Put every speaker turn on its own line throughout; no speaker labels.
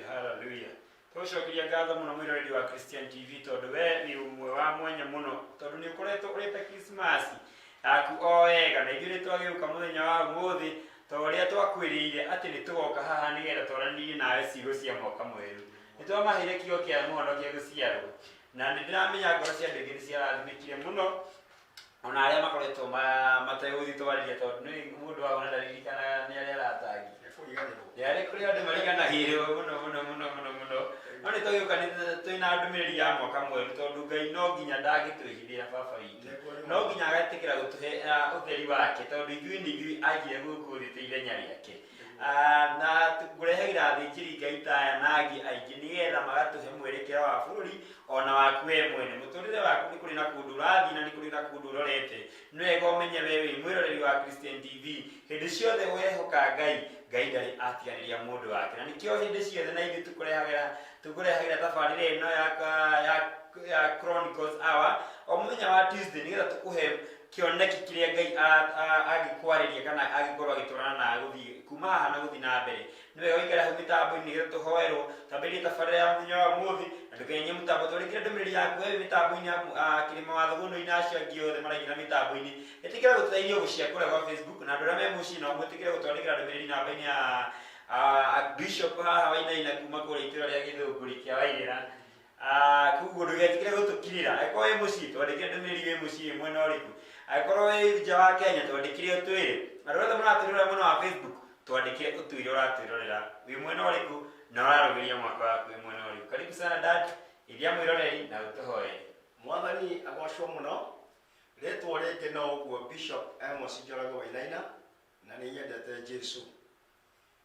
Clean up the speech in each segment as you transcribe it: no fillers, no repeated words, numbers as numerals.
hallelujah. Tũcokeria ngatho mũno mwĩroreri wa Christian TV tondũ we nĩ ũmwe wa mwanya mũno tondũ nĩ ũkoretwo ũrĩte Christmas yaku o wega na ithuĩ nĩ twagĩũka mũthenya wa ũmũthĩ ta ũrĩa twakwĩrĩire atĩ nĩ tũgoka haha nĩgetha twaranĩrie nawe ciugo cia mwaka mwerũ. Nĩ twamaheire kiugo kĩa mũhonokia gũciarwo na nĩ ndĩramenya ngoro cia andũ aingĩ nĩ ciarathimĩkire mũno ona arĩa makoretwo mategũthiĩ twarĩria tondũ nĩ mũndũ wa ona ndaririkanaga nĩ arĩa aratangi yarĩ kũrĩ andũ mariganagĩrwo mũno no nĩ twagĩũka twĩna ndũmĩrĩri ya mwaka mwerũ tondũ Ngai no nginya ndangĩtwĩhithĩra baba witũ, no nginya agatĩkĩra gũtũhe ũtheri wake tondũ ithuĩ nĩ ithuĩ anjire gũkũ thĩ ta ithenya rĩake na ngũrehagĩra athĩnjĩri Ngai ta aya na angĩ aingĩ nĩgetha magatũhe mwerekera wa bũrũri ona waku we mwene. Mũtũrĩre waku nĩ kũrĩ na kũndũ ũrathiĩ na nĩ kũrĩ na kũndũ ũrorete, nĩ wega ũmenye we wĩ mwĩroreri wa Christian TV hĩndĩ ciothe wehoka Ngai ndarĩ atiganĩria mũndũ wake, na nĩkĩo hĩndĩ ciothe na ithuĩ tũkũrehagĩra tabarĩra ĩno ya Chronicles Hour o mũthenya wa Tuesday nĩgetha tũkũhe kĩoneki kĩrĩa Ngai agĩkwarĩria kana agĩkorwo agĩtwarana na gũthiĩ kuma haha na gũthiĩ na mbere. Nĩ wega ũikare hau mĩtambo-inĩ nĩgetha tũhoerwo tambĩrĩrie tabarĩra ya mũthenya wa ũmũthĩ na ndũkenye mũtambo twandĩkĩre ndũmĩrĩri yaku we mĩtambo-inĩ kĩrĩma watho gũno-inĩ acio angĩ othe maraingĩra mĩtambo-inĩ ĩtĩkĩra gũtũteithia gũshare kũrĩa gwa Facebook na andũ arĩa me mũciĩ nao mwĩtĩkĩre gũtwandĩkĩra ndũmĩrĩri namba-inĩ ya Bishop haha Wainaina kuma kũrĩa itũũra rĩa Gĩthũngũri kĩa Wairĩra. Koguo ndũgetĩkĩre gũtũkirĩra angĩkorwo wĩ mũciĩ twandĩkĩre ndũmĩrĩri wĩ mũciĩ mwena ũrĩkũ, angĩkorwo wĩ nja wa Kenya twandĩkĩre ũtwĩre, andũ othe mũratwĩrorera mwena wa Facebook twandĩkĩre ũtwĩre ũratwĩrorera wĩ mwena ũrĩkũ na ũrarũmĩrĩria mwaka waku wĩ mwena ũrĩkũ. Karibu sana dad, iria mwĩroreri na ũtũhoere.
Mwathani agocwo mũno. Rĩtwa rĩngĩ no ũguo Bishop Amos Njoroge Wainaina na nĩ nyendete Jesu.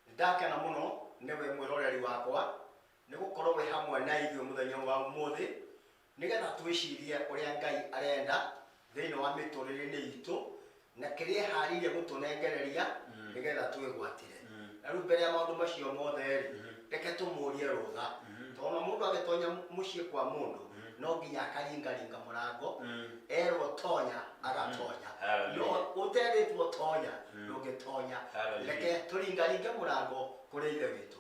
Nĩndakena mũno nĩwe mwĩroreri wakwa nĩ gũkorwo wĩ hamwe na ithuĩ mũthenya wa ũmũthĩ nĩgetha twĩcirie ũrĩa Ngai arenda thĩinĩ wa mĩtũrĩre-inĩ itũ na kĩrĩa eharĩirie gũtũnengereria nĩgetha twĩgwatĩre. Na rĩu mbere ya maũndũ macio mothe reke tũmũrie rũtha tondũ mũndũ agĩtonya mũciĩ kwa mũndũ no nginya akaringaringa mũrango erwo tonya agatonya, no ũterĩtwo tonya ndũngĩtonya. Reke tũringaringe mũrango kũrĩ ithe witũ.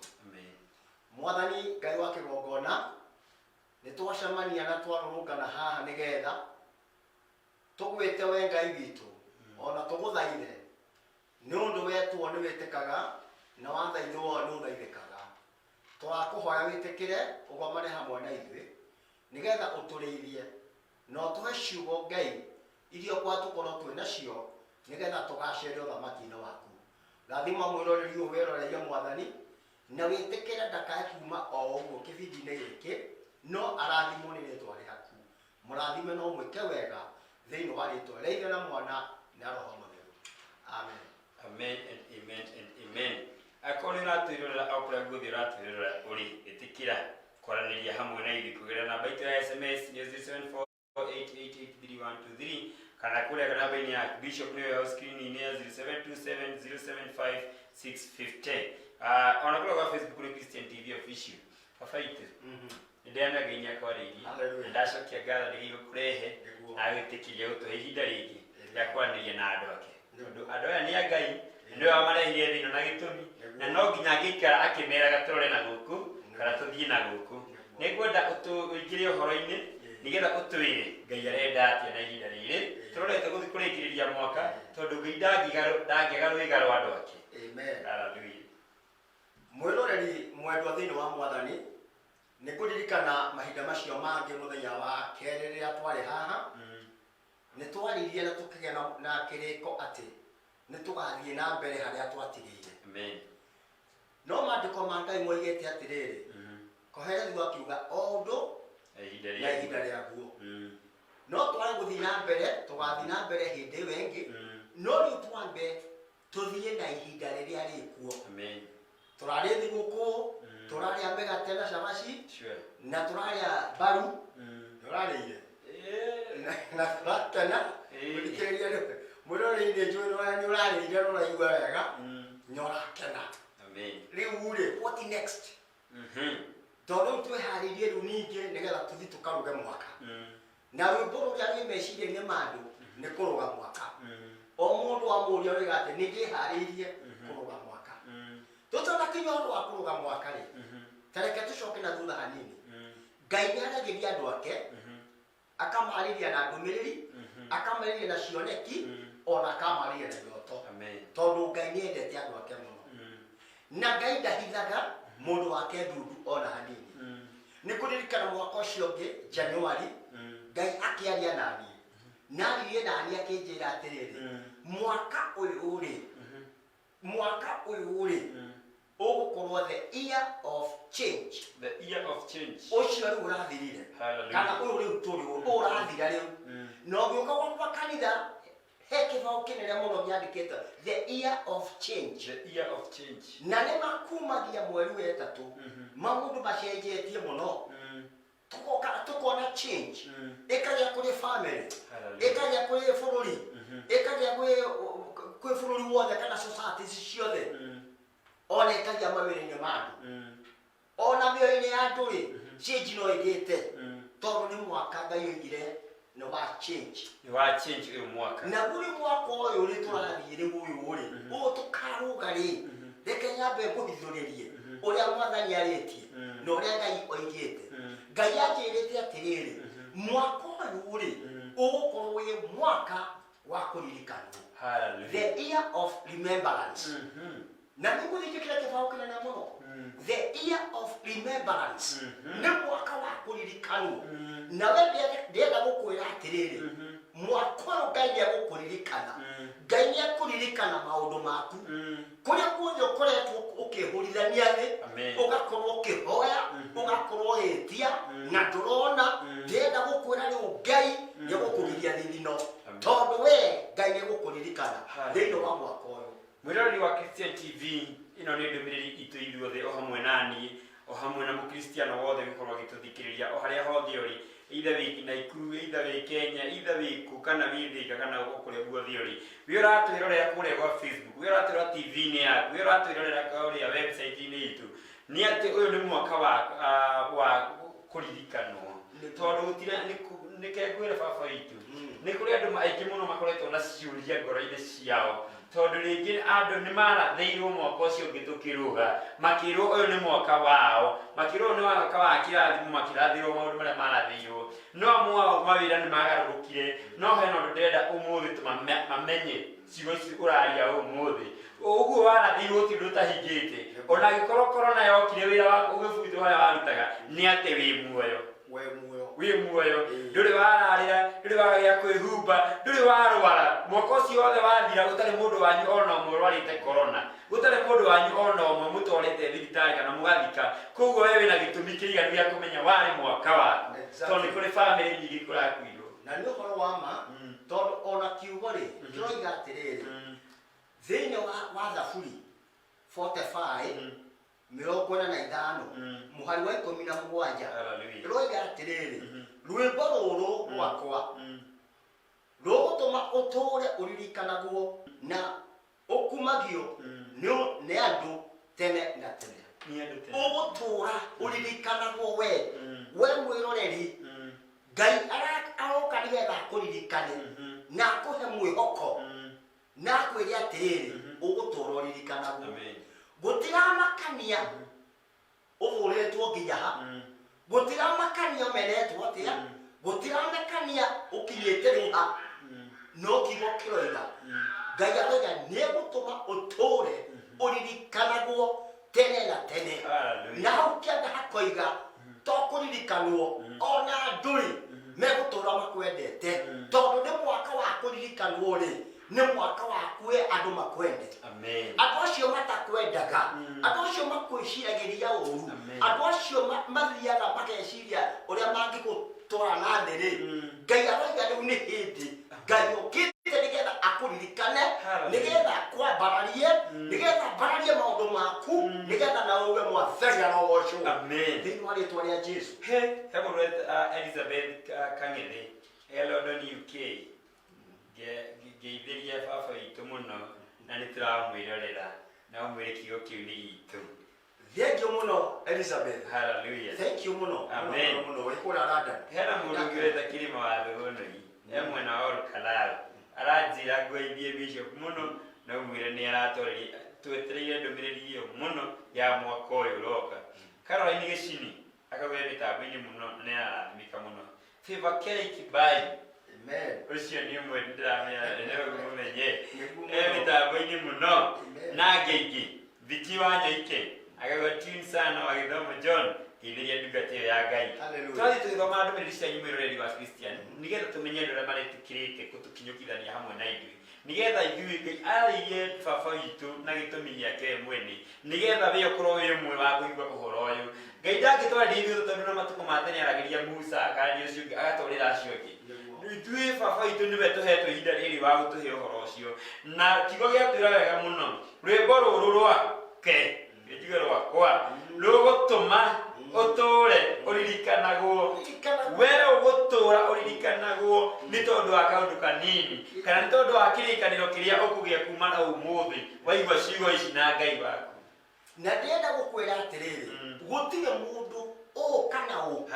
Mwathani Ngai wa kĩgongona nĩ twacemania na twarũrũngana haha nĩgetha tũgwĩte we Ngai witũ ona tũgũthaithe nĩ ũndũ wetwo nĩ wĩtĩkaga na wathaithwo nĩ ũthaithĩkaga. Twakũhoya wĩtĩkĩre ũgomane hamwe na ithuĩ nĩgetha ũtũrĩithie na ũtũhe ciugo Ngai iria gwatũkorwo twĩ nacio nĩgetha tũgacĩre ũthamaki-inĩ waku. Rathima mwĩroreri ũyũ wĩroreire Mwathani na wĩtĩkĩre ndakae kuma o ũguo kĩbindi-inĩ gĩkĩ no arathimwo nĩ rĩtwa rĩaku. Mũrathime no mwĩke wega thĩinĩ wa rĩtwa rĩa Ithe na Mwana na Roho Mũtheru. Amen.
Amen and amen and amen. Akorwo nĩ ũratwĩrorera o kũrĩa guothe ũratwĩrorera ũrĩ, ĩtĩkĩra kwaranĩria hamwe na ithuĩ kũgerera namba itũ ya SMS nĩ 0748883123 kana kũrĩa namba-inĩ ya Bishop nĩyo ya screen-inĩ ya 0727075650. Ona kũrĩa gwa Facebook kũrĩ Christian TV official. Baba itũ nĩ ndĩramenya Ngai nĩakwarĩirie, ndacokia ngatho nĩ gĩgũkũrehe na gwĩtĩkĩria gũtũhe ihinda rĩngĩ rĩa kwaranĩria na andũ ake tondũ andũ aya nĩ a Ngai nĩwe wamarehire thĩinĩ na gĩtũmi na no nginya angĩikara akĩmeraga tũrore na gũkũ kana tũthiĩ na gũkũ. Nĩ ngwenda ũingĩre ũhoro-inĩ nĩgetha ũtwĩre Ngai arenda atĩa na ihinda rĩrĩ tũrorete gũthiĩ kũrĩkĩrĩria mwaka tondũ Ngai ndangĩaga rwĩga rwa andũ ake.
Amen.
Hallelujah.
Mwĩroreri mwendwa thĩinĩ wa Mwathani nĩ kũririkana mahinda macio mangĩ mũthenya wa kerĩ rĩrĩa twarĩ haha nĩ twaririe na tũkĩgĩa na kĩrĩko atĩ nĩ tũgathiĩ na mbere harĩa twatigĩire.
Amen.
No maandĩko ma Ngai moigĩte atĩrĩrĩ Koherethi akiuga o ũndũ na ihinda rĩaguo. No twage gũthiĩ na mbere tũgathiĩ na mbere hĩndĩ ĩyo ĩngĩ no rĩu twambe tũthiĩ na ihinda rĩrĩa rĩkuo.
Amen.
Tũrarĩ thigũkũ tũrarĩa mĩgate na cabaci na tũrarĩa mbaru tũrarĩire na tũratena gũthikĩrĩria mwĩroreri-inĩ njũĩ nĩ ũrarĩire ũraigua wega na ũrakena. Rĩu rĩ what next? Tondũ twĩharĩirie rĩu ningĩ nĩgetha tũthiĩ tũkaruge mwaka na rwĩmbo rũrĩa rwĩ meciria-inĩ ma andũ nĩ kũruga mwaka. O mũndũ amũria oiga atĩ nĩ ndĩharĩirie kũruga mwaka. Tũtanakinya ũndũ wa kũruga mwaka rĩ tareke Ngai nĩaragĩria andũ ake akamarĩria na ndũmĩrĩri akamarĩria na cioneki ona akamarĩria na iroto tondũ Ngai nĩendete andũ ake mũno na Ngai ndahithaga mũndũ wake ndundu ona hanini. Nĩ kũririkana mwaka ũcio ũngĩ January Ngai akĩaria naniĩ naririe naniĩ akĩnjĩra atĩrĩrĩ mwaka ũyũ rĩ ũgũkorwo the year of change. Ũcio rĩu ũrathirire kana ũyũ rĩu tũrĩ ũrathira rĩu na ũgĩũka gwa kanitha he kĩbao kĩnene mũno gĩandĩkĩtwo the year of change. Na nĩ makumagia mweri wetatũ maũndũ macenjetie mũno tukona change ĩkagĩa kũrĩ family ĩkagĩa kũrĩ bũrũri ĩkagĩa kwĩ bũrũri wothe kana society ciothe ona ĩkagĩa mawĩra-inĩ ma andũ ona mĩoyo-inĩ ya andũ rĩ change no ĩgĩte tondũ nĩ mwaka Ngai oigire nĩ wa change ũyũ mwaka na gũrĩ mwaka ũyũ rĩ tũrathiĩ rĩu ũyũ rĩ ũũ tũkarũga rĩ reke nyambe ngũhithũrĩrie ũrĩa Mwathani arĩtie na ũrĩa Ngai oigĩte. Ngai anjĩrĩte atĩrĩrĩ mwaka ũyũ rĩ ũgũkorwo wĩ mwaka wa kũririkanwo the year of remembrance. Na nĩgũthikĩrĩria kĩbao kĩnene mũno the year of remembrance nĩ mwaka wa kũririkanwo na we ndĩenda gũkwĩra atĩrĩrĩ mwaka ũyũ Ngai nĩegũkũririkana. Ngai nĩekũririkana maũndũ maku kũrĩa guothe ũkoretwo ũkĩhũrithania thĩ ũgakorwo ũkĩhoya ũgakorwo ũgĩtia na ndũrona. Ndĩenda gũkwĩra rĩu Ngai nĩegũkũgiria thithino tondũ we Ngai nĩegũkũririkana thĩinĩ wa mwaka ũyũ.
Mwĩroreri wa Christian TV ĩno nĩ ndũmĩrĩri itũ ithuothe o hamwe naniĩ o hamwe na mũkristiano wothe gũkorwo agĩtũthikĩrĩria o harĩa hothe ũrĩ either wĩ Naikuru either wĩ Kenya either wĩ kũ kana wĩ Thika kana kũrĩa guothe ũrĩ wĩ ũratwĩrorera kũrĩa gwa Facebook wĩ ũratwĩrora TV-inĩ yaku wĩ ũratwĩrorera kũrĩa website-inĩ itũ nĩ atĩ ũyũ nĩ mwaka wa kũririkanwo tondũ nĩkengwĩra baba witũ nĩ kũrĩ andũ aingĩ mũno makoretwo na ciũria ngoro-inĩ ciao tondũ rĩngĩ andũ nĩ marathĩirwo mwaka ũcio ũngĩ tũkĩrũga makĩrwo ũyũ nĩ mwaka wao makĩrwo nĩ mwaka wa kĩrathimo makĩrathĩrwo maũndũ marĩa marathĩirwo no amwe ao mawĩra nĩ magarũrũkire no hena ũndũ ndĩrenda ũmũthĩ mamenye ciugo ici ũraria ũmũthĩ ũguo warathĩirwo ti ũndũ ũtahingĩte ona angĩkorwo korona yokire wĩra waku ũgĩbutwo harĩa warutaga nĩ atĩ wĩ muoyo ndũrĩ wararĩra ndũrĩ wagĩa kwĩhumba ndũrĩ warwara mwaka ũcio wothe wathira gũtarĩ mũndũ wanyu ona ũmwe ũrwarĩte korona gũtarĩ mũndũ wanyu ona ũmwe mũtwarĩte thibitarĩ kana mũgathika koguo we wĩna gĩtũmi kĩiganu gĩa kũmenya warĩ mwaka waku tondũ nĩ kũrĩ bamĩrĩ nyingĩ kũrakuirwo
na nĩ ũhoro wa ma tondũ ona kiugo rĩ kĩroiga atĩrĩrĩ thĩinĩ wa Zaburi 45 45 mũhari wa 17 rũiga atĩrĩrĩ rwĩmbo rũrũ rwakwa rũgũtũma ũtũũre ũririkanagwo na ũkumagio nĩ andũ tene na tene. Ũgũtũũra ũririkanagwo we mwĩroreri Ngai aroka nĩgetha akũririkane na akũhe mwĩhoko na akwĩre atĩrĩrĩ ũgũtũũra ũririkanagwo. Gũtiramakania ũhũrĩtwo nginya ha gũtiramakania ũmenetwo atĩa gũtiramakania ũkinyĩte rĩu ha no kiugo kĩroiga Ngai aroiga nĩegũtũma ũtũũre ũririkanagwo tene na tene na hau kĩanda hakoiga to kũririkanwo ona ndũrĩ megũtũũra makwendete tondũ nĩ mwaka wa kũririkanwo rĩ nĩ mwaka waku we andũ makwende andũ acio matakwendaga andũ acio makwĩciragĩria ũru andũ acio mathiaga mageciria ũrĩa mangĩgũtwara na thĩ rĩ Ngai aroiga rĩu nĩ hĩndĩ Ngai ũkĩte nĩgetha akũririkane nĩgetha akwambararie nĩgetha ambararie maũndũ maku nĩgetha na uge Mwathani arogocwo thĩinĩ wa rĩĩtwa rĩa Jesũ.
Elizabeth Kang'ethe London UK ngeithĩria baba witũ mũno na nĩ tũramwĩrorera na ũmwĩre kiugo kĩu nĩ gitũ.
Thank you mũno Elizabeth.
Hallelujah.
Thank you mũno.
Amen.
Mũno wĩ kũrĩa London.
Hena mũndũ ũngĩreta kĩrĩma wa Thũgũnũi mwena wa Olkalau aranjĩra ngũgeithie Bishop mũno na ũmwĩre nĩ aratwarĩria twetereire ndũmĩrĩri ĩyo mũno ya mwaka ũyũ ũroka. Caroline Gĩcini akawe mitambo-inĩ mũno nĩ arathimĩka mũno. Favor K Kibai,
Amen.
ũcio nĩ ũmwe ndĩramenya nĩ mũmenye mitambo-inĩ mũno na angĩ Viki wa Nyoike agagwa tune sana wa Gĩthomo John hĩndĩ ĩrĩa ndungata ĩyo ya Ngai. Twathiĩ tũgĩthoma ndũmĩrĩri cianyu mwĩroreri wa Christian nĩgetha tũmenye andũ arĩa maretĩkĩrĩte gũtũkinyũkithania hamwe na ithuĩ, nĩgetha ithuĩ Ngai arairie baba witũ na gĩtũmi gĩake we mwene, nĩgetha we ũkorwo wĩ ũmwe wa kũigua ũhoro ũyũ. Ngai ndangĩtwarĩria ithuĩ tondũ na matukũ ma tene aragĩria Musa akaria ũcio ũngĩ agatwarĩra acio angĩ. Ithuĩ baba witũ nĩwe tũhetwo ihinda rĩrĩ wa gũtũhe ũhoro ũcio, na kiugo gĩatwĩra wega mũno rwĩmbo rũrũ rwake gĩthigo rwakwa rũgũtũma ũtũũre ũririkanagwo, we ũgũtũũra ũririkanagwo nĩ tondũ wa kaũndũ kanini kana nĩ tondũ wa kĩrĩkanĩro kĩrĩa ũkũgĩa kuma na ũmũthĩ waigua ciugo ici na Ngai waku.
Na ndĩrenda gũkwĩra atĩrĩrĩ, gũtirĩ mũndũ ũũ kana ũũ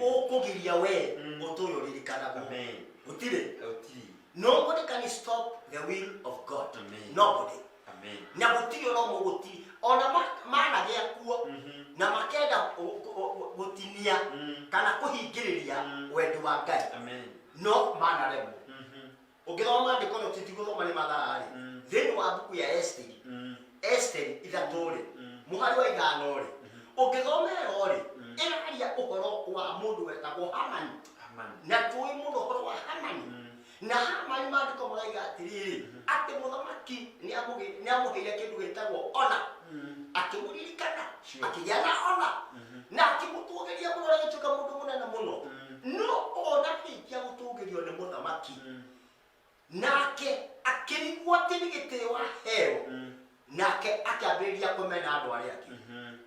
ũkũgiria we ũtũũre ũririkanagwo. Gũtirĩ. Nobody can stop the will of God. Nobody. Na gũtirĩ ũromwe gũtirĩ ona managĩa kuo na makenda gũtinia kana kũhingĩrĩria wendi wa Ngai, no manaremwo. Ũngĩthoma maandĩko no tũtigũthoma nĩ mathaa-rĩ, thĩinĩ wa mbuku ya Esteri 3 mũhari wa 5-rĩ, ũngĩthoma ĩyo-rĩ ĩraria ũhoro wa mũndũ wetagwo Hamani, na tũĩ mũno ũhoro wa Hamani. Na Hamani maandĩko maraiga atĩrĩrĩ atĩ mũthamaki nĩamũheire kĩndũ gĩtagwo ona, akĩmũririkana akĩgĩa na ona na akĩmũtũgĩria mũno na gĩtuĩka mũndũ mũnene mũno. No ona rĩngĩ gũtũgĩrio nĩ mũthamaki nake akĩrigwo atĩ nĩ gĩtĩo aheo, nake akĩambĩrĩria kũmena andũ arĩa angĩ.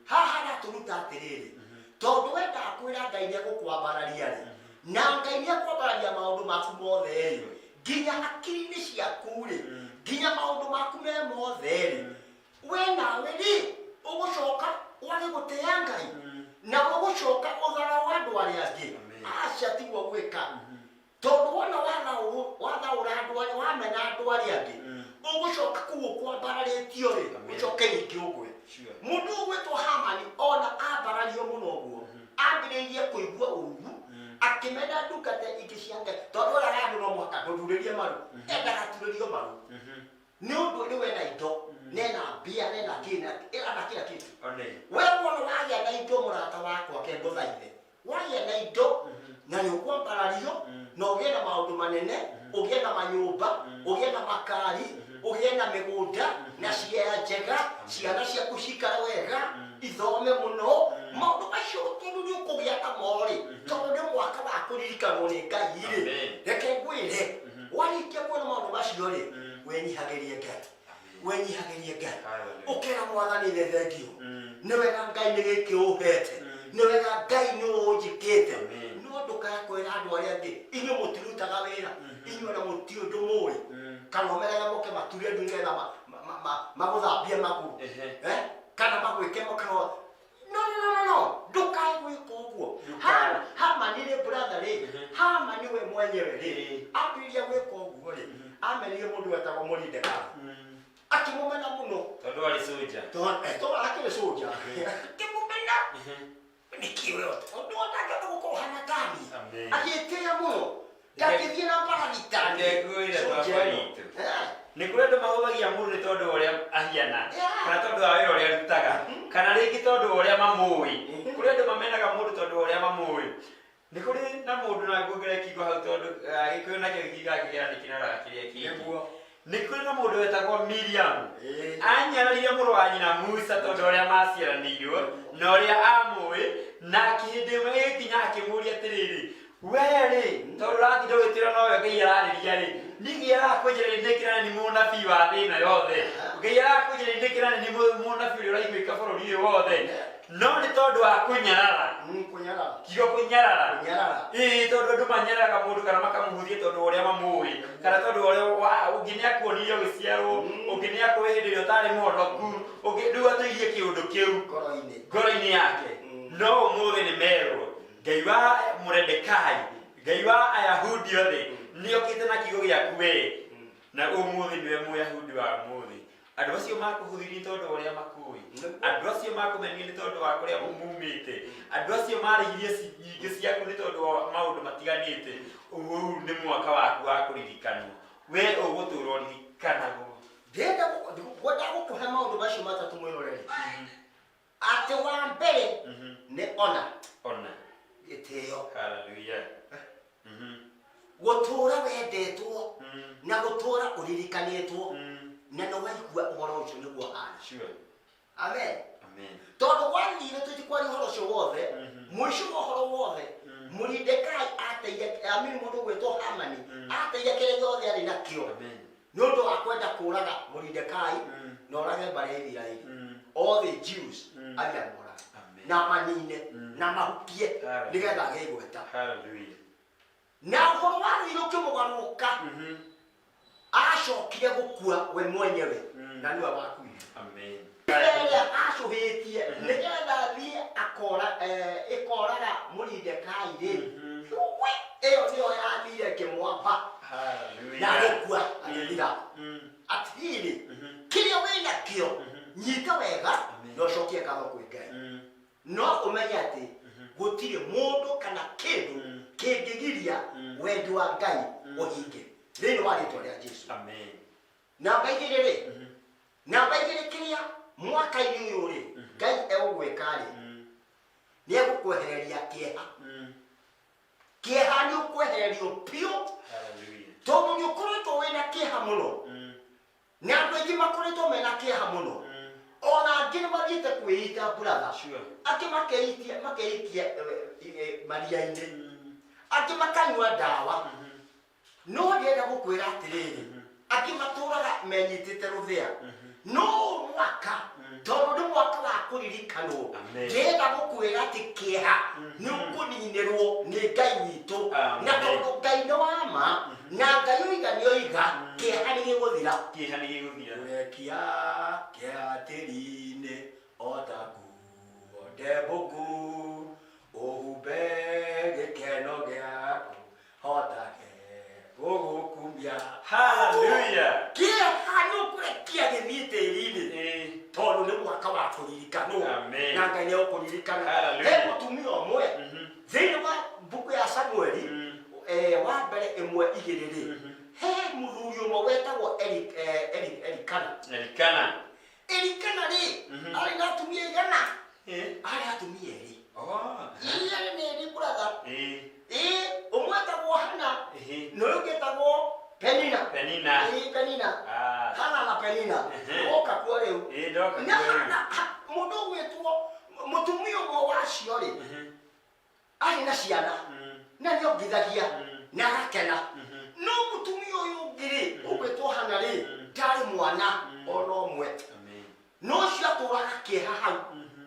Haha natũruta atĩrĩrĩ, tondũ wendaga kwĩra Ngai nĩegũkwambararia-rĩ, na Ngai nĩekwambararia maũndũ maku mothe-rĩ, nginya hakiri-inĩ ciaku-rĩ, nginya maũndũ maku me mothe-rĩ, we nawe-rĩ ũgũcoka wage gũtĩĩa Ngai na ũgũcoka ũtharau andũ arĩa angĩ. Aca tiguo gwĩka, tondũ wona wathaũra andũ arĩa wamena andũ arĩa angĩ ũgũcoka kũu ũkwambararĩtio-rĩ ũcoke ningĩ ũgwe. Mũndũ ũgwĩtwo Hamani ona ambarario mũno ũguo ambĩrĩirie kũigua ũru akĩmena ndungata ingĩ cia Ngai, tondũ ũrĩa andũ no mũhaka ndũthurĩrie maru, endaga aturĩrio maru nĩ ũndũ ũrĩ we na indo nena mbia nena kĩna ĩrana kĩra kĩndũ. We wona wagĩa na indo mũrata wakwa kengũthaithe, wagĩa na indo na nĩũkwambarario na ũgĩe na maũndũ manene, ũgĩe na manyũmba, ũgĩe na makari, ũgĩe na mĩgũnda na ciea njega, ciana ciaku cikare wega, ithome mũno, maũndũ macio tondũ nĩũkũgĩa namo-rĩ, tondũ nĩ mwaka wa kũririkanwo nĩ Ngai-rĩ, reke ngwĩre warĩkia kuona maũndũ macio-rĩ wenyihagĩrie Ngai, wenyihagĩrie Ngai, ũkera Mwathani nĩ thengio, nĩ wega Ngai nĩ gĩkĩ ũhete, nĩ wega Ngai nĩ ũnjĩkĩte. No ndũkae kwĩra andũ arĩa angĩ inyuĩ mũtirutaga wĩra, inyuĩ ona mũtirĩ ũndũ mũĩ, kana ũmerere moke mature ndu nĩgetha magũthambie magũrũ kana magwĩke mũkaro. No, ndũkae gwĩka ũguo. Hamani rĩ brother-rĩ, Hamani we mwenyewe-rĩ ambĩrĩria gwĩka ũguo-rĩ amenire mũndũ wetagwo Moridekai, akĩmũmena mũno
tondũ arĩ soja,
tondũ akĩrĩ soja, akĩmũmena nĩkĩ we ũndũ ũtangĩhota gũkorwo hana Ngai, agĩĩtĩĩa mũno ndangĩthiĩ na mbaragitani.
Nĩ kũrĩ andũ mahũthagia mũndũ nĩ tondũ ũrĩa ahiana kana tondũ wa wĩra ũrĩa arutaga kana rĩngĩ tondũ ũrĩa mamũĩ. Kũrĩ andũ mamenaga mũndũ tondũ ũrĩa mamũĩ. Nĩ kũrĩ na mũndũ na nguongerera kiugo hau tondũ Gĩkũyũ nakĩo gĩkĩgera nĩ kĩnoraga kĩrĩa kĩngĩ. Nĩ kũrĩ na mũndũ wetagwo Miriam anyiararire mũrũ wa nyina Musa tondũ ũrĩa maciaranĩirwo na ũrĩa amũĩ, na hĩndĩ ĩmwe gĩkinya akĩmũria atĩrĩrĩ, we-rĩ tondũ ũratinda ũgĩtĩra nowe Ngai ararĩria-rĩ, ningĩ arakwenjera nĩkĩrana nĩ mũnabii wa thĩna yothe, Ngai arakwenjera nĩkĩrana nĩ mũnabii ũrĩa ũraiguĩka bũrũri ũyũ wothe, no nĩ tondũ wa kũnyarara. Kiugo kũnyarara, tondũ andũ manyararaga mũndũ kana makamũhũthia tondũ ũrĩa mamũĩ, kana tondũ ũrĩa ũngĩ nĩakuonire ũgĩciarwo, ũngĩ nĩakũĩ hĩndĩ ĩrĩa ũtarĩ mũhonoku, ũngĩ rĩu atũirie kĩũndũ kĩu ngoro-inĩ yake. No ũmũthĩ nĩ merwo Ngai wa Moridekai, Ngai wa Ayahudi othe nĩokĩte na kiugo gĩaku we, na ũmũthĩ nĩwe Mũyahudi wa ũmũthĩ andũ acio makuhũthĩri tondũ ũrĩa makũĩ, andũ acio makumenire tondũ wa kũrĩa mumĩte, andũ acio marĩhirie nyingĩ ciaku nĩ tondũ wa maũndũ matiganĩte. Ũyũ nĩ mwaka waku wa kũririkanwo, we ũgũtũũra ũririkanagwo.
Ndĩrenda gũkũhe maũndũ macio matatũ mwĩroreri. Atĩ wa mbere nĩ ona gĩtĩo.
Hallelujah.
Gũtũũra wendetwo na gũtũũra ũririkanĩtwo na nĩ waigua ũhoro ũcio nĩguo hana.
Sure.
Amen.
Amen.
Tondũ wathire tũtikwaria ũhoro ũcio wothe, mũico wa ũhoro wothe, Moridekai ateire mũndũ gwĩtwo Hamani ateire kĩrĩa gĩothe arĩ nakĩo nĩ ũndũ wa kwenda kũũraga Moridekai na orage mbarĩ ya Isiraeli. All the Jews athiĩ amũũrage na manine na mahukie nĩgetha agĩe igweta.
Hallelujah.
Na ũhoro wathire ũkĩmũgarũrũka acokire gũkua we mwenyewe na nĩwe wakuire. Amen. Rĩrĩa acũhĩtie nĩgetha athiĩ ĩkoraga Moridekai-rĩ, ĩyo nĩyo yathire ĩkĩmwamba na agĩkua agĩthira. Atĩrĩrĩ, kĩrĩa wĩ nakĩo nyita wega na ũcokie ngatho kwĩ Ngai. No ũmenye atĩ gũtirĩ mũndũ kana kĩndũ kĩngĩgiria wendi wa Ngai ũhinge thĩinĩ wa rĩĩtwa rĩa Jesũ. Amen. Namba igĩrĩ-rĩ, namba igĩrĩ kĩrĩa mwaka-inĩ ũyũ-rĩ Ngai egũgwĩka-rĩ nĩ egũkwehereria kĩeha. Kĩeha nĩ ũkwehererio biũ tondũ nĩ ũkoretwo wĩna kĩeha mũno na andũ aingĩ makoretwo mena kĩeha mũno. Ona angĩ nĩ mathiĩte kwĩita brother, angĩ makeitia maria-inĩ, angĩ makanyua ndawa. No ndĩrenda gũkwĩra atĩrĩrĩ, angĩ matũũraga menyitĩte rũthĩa. No mwaka tondũ nĩ mwaka wa kũririkanwo, ndĩrenda gũkwĩra atĩ kĩeha nĩ ũkũninĩrwo nĩ Ngai witũ. Na tondũ Ngai nĩ wa ma na Ngai oiga nĩ oiga, kĩeha nĩ gĩgũthira. Kĩeha nĩ gĩgũthira. Ũrekia kĩeha tĩri-inĩ o ta nguo ndembũku, ũhumbe gĩkeno gĩaku hotage gũgũkumia. Hallelujah. Kĩeha nĩ ũkũrekia gĩthiĩ tĩri-inĩ tondũ nĩ mwaka wa kũririkanwo na Ngai nĩ egũkũririkana. He mũtumia ũmwe thĩinĩ wa mbuku ya Samueli wa mbere 1:2-rĩ, he mũthuri ũmwe wetagwo Elikana-rĩ arĩ na atumia 100. Arĩ atumia 2. Arĩ nĩ brother. Ũmwe etagwo Hana na ũyũ ũngĩ etagwo Penina. Hana na Penina oka kuo rĩu. Na mũndũ ũgwĩtwo mũtumia ũmwe wacio-rĩ arĩ na ciana na nĩ ongithagia na agakena. No mũtumia ũyũ ũngĩ-rĩ ũgwĩtwo Hana-rĩ ndarĩ mwana ona ũmwe. No ũcio atũũraga kĩeha hau.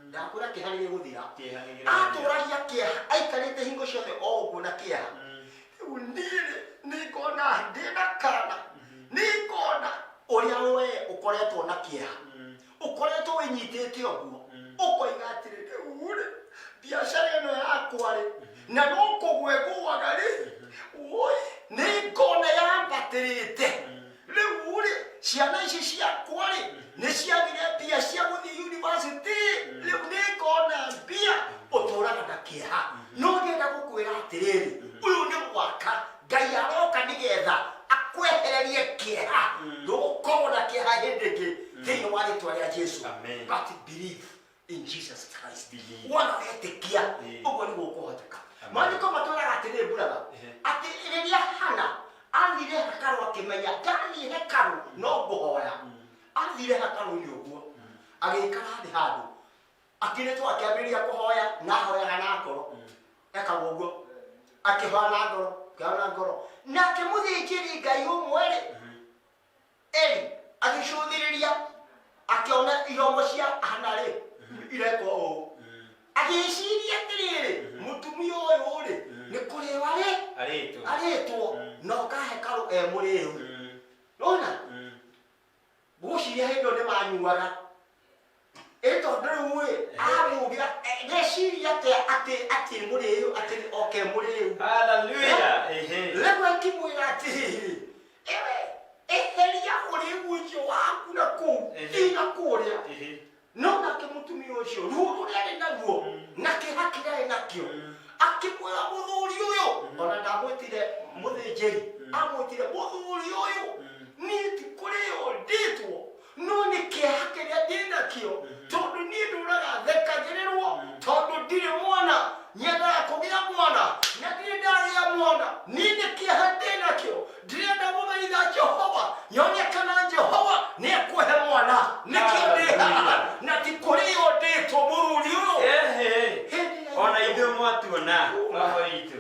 Ndakwĩra kĩeha nĩ gĩgũthira. Atũũragia kĩeha aikarĩte hingo ciothe o ũguo na kĩeha. Rĩu niĩ nĩ ngona ndĩna kana, nĩ ngona ũrĩa we ũkoretwo na kĩeha, ũkoretwo wĩnyitĩte ũguo, ũkoiga atĩrĩ rĩu-rĩ biacara ĩno yakwa-rĩ na no kũgwa ĩgũaga-rĩ, nĩ ngona yambatĩrĩte. Rĩu-rĩ ciana ici ciakwa-rĩ nĩ ciagire mbia cia gũthiĩ university. Rĩu nĩ ngona mbia ũtũũraga na kĩeha. No ndĩrenda gũkwĩra atĩrĩrĩ, ũyũ nĩ mwaka Ngai aroka nĩgetha akwehererie kĩeha. Ndũgũkorwo na kĩeha hĩndĩ ĩngĩ thĩinĩ wa rĩĩtwa rĩa Jesũ. But believe in Jesus Christ. Wona wetĩkia ũguo nĩguo ũkũhoteka. Maandĩko matwĩraga atĩrĩrĩ brother, atĩ rĩrĩa Hana athire hekarũ akĩmenya ndathiĩ hekarũ no ngũhoya, athire hekarũ-inĩ ũguo agĩikara thĩ handũ akĩrĩtwo akĩambĩrĩria kũhoya na ahoyaga na ngoro. Ekaga ũguo akĩhoya na ngoro, nake mũthĩnjĩri Ngai ũmwe-rĩ Eli agĩcũthĩrĩria akĩona iromo cia Hana-rĩ irekwo ũũ. Agĩciria atĩrĩrĩ, mũtumia ũyũ-rĩ nĩ kũrĩwa-rĩ arĩtwo na oka hekarũ mũrĩu. Nona gũciria hĩndĩ ĩyo nĩ manyuaga tondũ rĩu-rĩ amũgĩra neciria atĩ mũrĩu atĩ oke mũrĩu. Hallelujah. Rĩu akĩmwĩra atĩrĩrĩ, eheria ũrĩu ucio waku na kuu ina kuria no nake mutumia ucio ruo ruria ari naguo na kihaki ari nakio akimwira muthuri uyu ona ndamwitire muthinjiri amwitire muthuri uyu ni ti kurio nditwo no ni kihaki ria ndinakio tondu ni nduraga thekagirirwo tondu ndiri mwana nyendaga kugia mwana na ndiri ndagia mwana nini kĩeha ndĩnakĩo ndĩrenda gũthaitha Jehova nyone kana Jehova nĩ ekũhe mwana nĩkĩo ndĩ haha na ti kũrĩo ndĩtwo mũthuri ũyũ
ona ithuĩ mwatuona baba witũ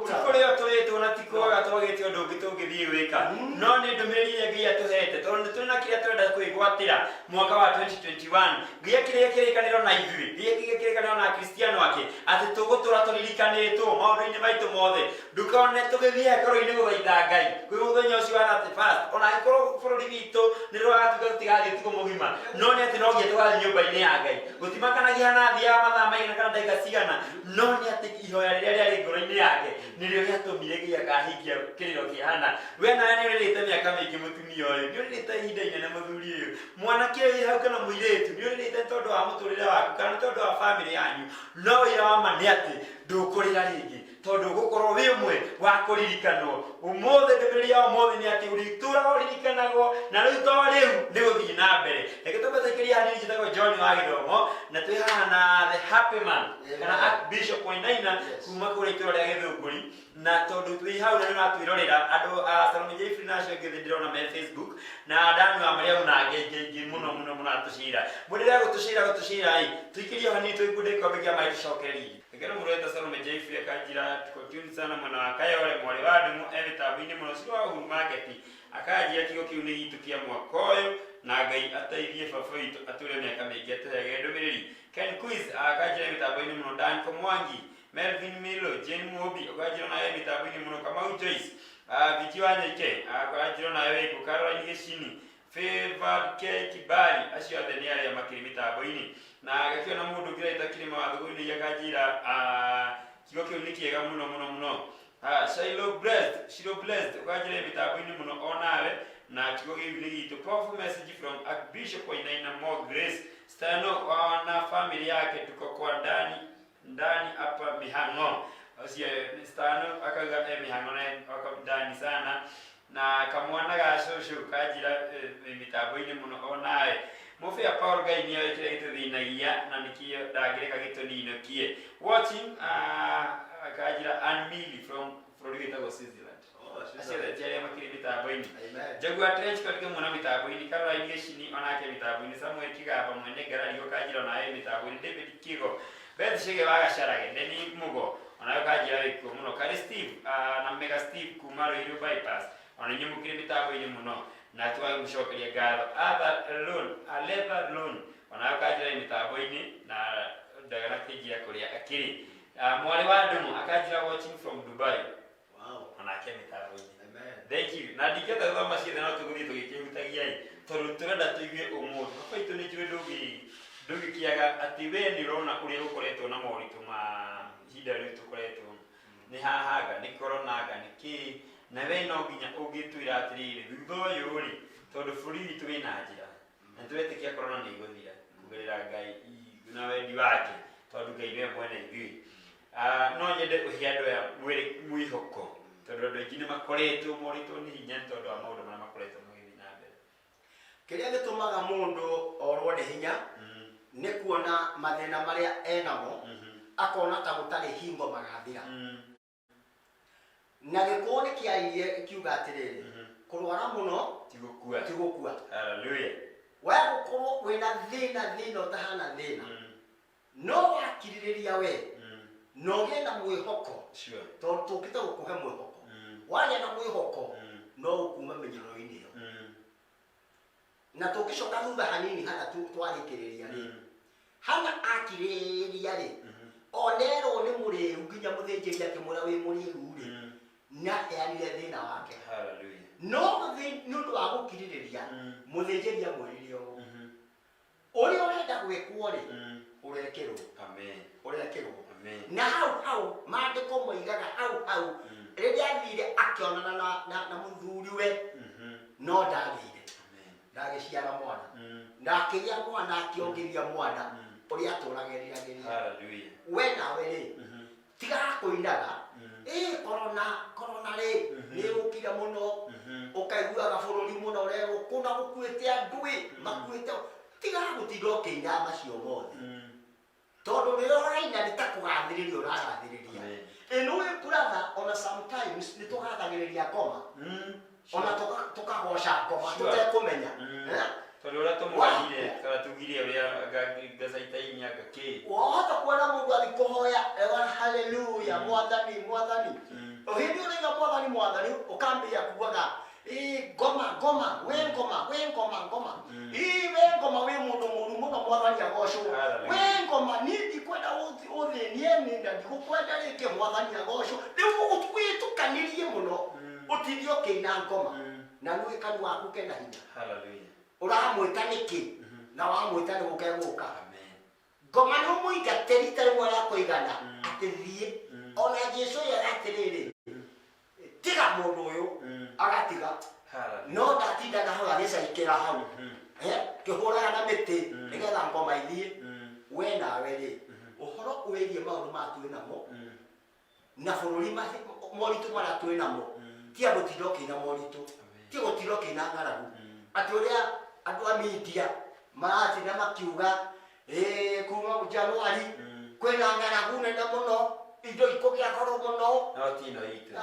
ti kũrĩo tũrĩtwo na ti kwaga twagĩte ũndũ ũngĩ tũngĩthiĩ gwĩka no nĩ ndũmĩrĩri ĩrĩa Ngai atũhete tondũ nĩ tũrĩ na kĩrĩa tũrenda kwĩgwatĩra mwaka wa 2021 Ngai kĩrĩa kĩrĩkanĩro na ithuĩ Ngai kĩrĩkanĩro na akristiano ake atĩ tũgũtũra tũririkanĩtwo maũndũ-inĩ maitũ mothe ndũkone tũgĩthiĩ ngoro-inĩ gũthaitha Ngai kwĩ mũthenya ũcio wa 31 ona angĩkorwo bũrũri witũ nĩ rwagatuĩka tũtigathiĩ ũtukũ mũgima no nĩ atĩ no nginya tũgathiĩ nyũmba-inĩ ya Ngai gũtimakanagia hana thiaga mathaa maigana kana ndagĩka cigana no nĩ atĩ ihoya rĩrĩa rĩarĩ ngoro-inĩ yake nĩrĩo rĩatũmire Ngai akahingia kĩrĩro kĩhana we nawe nĩ ũrĩrĩte mĩaka mĩingĩ mũtumia ũyũ nĩ ũrĩrĩte ihinda inene mũthuri ũyũ mwanake ũyũ hau kana mũirĩtu nĩ ũrĩrĩte tondũ wa mũtũrĩre waku kana tondũ wa bamĩrĩ yanyu no wĩra wa ma nĩ atĩ ndũkũrĩra rĩngĩ tondũ gũkorwo wĩ ũmwe wa kũririkanwo ũmũthĩ ndũmĩrĩri ya ũmũthĩ nĩ atĩ ũrĩtũra ũririkanagwo na rĩu to rĩu nĩ gũthiĩ na mbere reke tũmũthikĩrie hanini njĩtagwo John wa Gĩthomo na twĩ haha na the happy man kana Archbishop Wainaina kuma kũrĩa itũra rĩa Gĩthũngũri na tondũ twĩ hau na nĩratwĩrorera andũ a Salome J Free na acio angĩ ndĩrona me Facebook na ndanyua marĩa na angĩ mũno atũcira mũndĩrĩa gũtũcira tũikĩrie hanini twĩkunde gĩkombe kĩa maĩ tũcokerie Ngeno mũreta Salome J Free akanjira tukotune sana mwana wa Kayole mwari wa Ndung'u emĩtambo-inĩ mũno cio wa Uhuru Market akanjira kiugo kĩu nĩ gitu kĩa mwaka ũyũ na Ngai ateithie baba witũ atũre mĩaka mĩingĩ atũhege ndũmĩrĩri Ken Quiz akanjira emĩtambo-inĩ mũno Dan Komwangi Melvin Milo Jane Muobi akanjira naye emĩtambo-inĩ mũno Kamau Joyce Viki wa Nyaike akanjira naye Wĩkũ Caroline Gĩcini Favored K Kibali acio othe nĩ arĩa makĩrĩ mĩtambo-inĩ na gakĩona mũndũ ũngĩ ũrĩa itakĩrĩ mawatho-inĩ iria akanjira kiugo kĩu nĩ kĩega mũno Shilo Blessed ukanjira mĩtambo-inĩ mũno onawe na kiugo kĩu nĩ gitũ powerful message from Archbishop Wainaina more grace Stano na family yake tuko kwa ndani hapa Mihang'o acio Stano akauga Mihang'o na wako ndani sana na kamwana ga cũcũ kanjira mĩtambo-inĩ mũno onawe Mufia Paul Ngai nĩ oĩkĩre gĩtũthĩnagia na nĩkĩo ndangĩreka gĩtũninũkie watching akanjira Anmili from bũrũri wĩtagwo Switzerland acio arĩa makĩrĩ mĩtambo-inĩ Njagua Trench katika mwana mĩtambo-inĩ Caroline Gĩcini onake mĩtambo-inĩ Samuel Kĩgamba mwene Ngarari ũkanjira nawe mĩtambo-inĩ David Kigo Beth Chege wa Gacarage Denny Mugo onawe ũkanjira wĩkuo mũno Kari Steve na Mega Steve kuma Ruiru bypass ona inyuĩ mũkĩrĩ mĩtambo-inĩ mũno na twagũcokeria ngatho Leather Loan onawe ũkanjira mĩtambo-inĩ na ndagana kĩnjira kũrĩa akĩrĩ mwari wa Ndung'u akanjira watching from Dubai onake mĩtambo-inĩ thank you na ndingĩhota gũthoma ciothe no tũgũthiĩ tũgĩkĩhutagia tondũ tũrenda tũigue ũmũndũ baba witũ nĩ njũĩ ndũgĩkĩaga atĩ we nĩ ũrona ũrĩa gũkoretwo na moritũ ma ihinda rĩu tũkoretwo nĩ hahanga nĩ koronanga nĩ kĩĩ na we no nginya ũngĩtwĩra atĩrĩrĩ thutha ũyũ rĩ tondũ bũrũri witũ wĩna njĩra na tũretĩkia korona nĩ igũthira kũgerera Ngai na wendi wake tondũ Ngai nĩwe mwene ithuĩ no nyende ũhe andũ aya mwĩhoko tondũ andũ aingĩ nĩ makoretwo moritũ nĩ hinya tondũ wa maũndũ marĩa makoretwo magĩthiĩ na mbere
kĩrĩa gĩtũmaga mũndũ orwo nĩ hinya nĩ kuona mathĩna marĩa enamo akona ta gũtarĩ hingo magathira na gĩkũũ nĩ kĩaririe kiuga atĩrĩrĩ kũrwara mũno ti gũkua
haleluya
waya gũkorwo wĩna thĩna ũtahana thĩna no wakirĩrĩria we no gĩe na mwĩhoko tondũ tũkĩte gũkũhe mwĩhoko wagĩa na mwĩhoko no ũkuma mĩnyoro-inĩ ĩyo na tũngĩcoka thutha hanini hana twarĩkĩrĩria rĩ hana akirĩrĩria rĩ onerwo nĩ mũrĩu nginya mũthĩnjĩri akĩmwĩra wĩ mũrĩu rĩ na eanire thĩna wake no nĩ ũndũ wa gũkirĩrĩria mũthĩnjĩri amwĩrire ũũ ũrĩa ũrenda gwĩkwo rĩ ũrekĩrwo na hau maandĩko moigaga hau rĩrĩa athire akĩonana na mũthuri we no ndathire agĩciara mwana na akĩgĩa mwana akĩongithia mwana ũrĩa atũragĩrĩragĩria.
Hallelujah.
We nawe rĩ tiga kũinaga korona rĩ nĩ ũkire mũno ũkaiguaga bũrũri mũno ũrerwo kũna gũkuĩte andũ makuĩte, tiga gũtinda ũkĩina macio mothe tondũ rĩrĩa ũraina nĩ ta kũgathĩrĩria ũragathĩrĩria. And we brother, ona sometimes nĩ tũgathagĩrĩria ngoma ona tũkagoca ngoma tũtekũmenya.
Tondũ ũrĩa tũmũgire kana tugire ũrĩa ngacaita-inĩ agakĩ
wahota kuona mũndũ agĩkũhoya haleluya mwathani mwathani, o hĩndĩ ũraiga mwathani mwathani ũkambĩrĩria kuugaga ngoma we ngoma we ngoma we mũndũ mũru mũno mwathani agocwo we ngoma niĩ ndikwenda ũthĩnie nĩ ndigũkwenda rĩngĩ mwathani agocwo. Rĩu ũtwĩtũkanirie mũno ũtithio ũkĩina ngoma na nĩ kanua waku kena hinya.
Hallelujah.
Ũramwĩta nĩkĩ na wamwĩta nĩ gũkegũka. Ngoma nĩ mũingatĩri ta rĩmwe rĩa kũigana atĩ thiĩ ona Jesũ yaga atĩrĩrĩ tiga mũndũ ũyũ agatiga no ndatindaga hau agĩcaikĩra hau kĩhũraga na mĩtĩ nĩgetha ngoma ithiĩ. We nawe rĩ ũhoro wĩgiĩ maũndũ maya twĩ namo na bũrũri moritũ marĩa twĩ namo tiga gũtinda ũkĩina moritũ, tiga gũtinda ũkĩina ng'aragu atĩ ũrĩa andũ a media maratina makiuga kuma Januari kwĩna ng'aragu nene mũno indo ikũgĩa goro mũno
no tino itu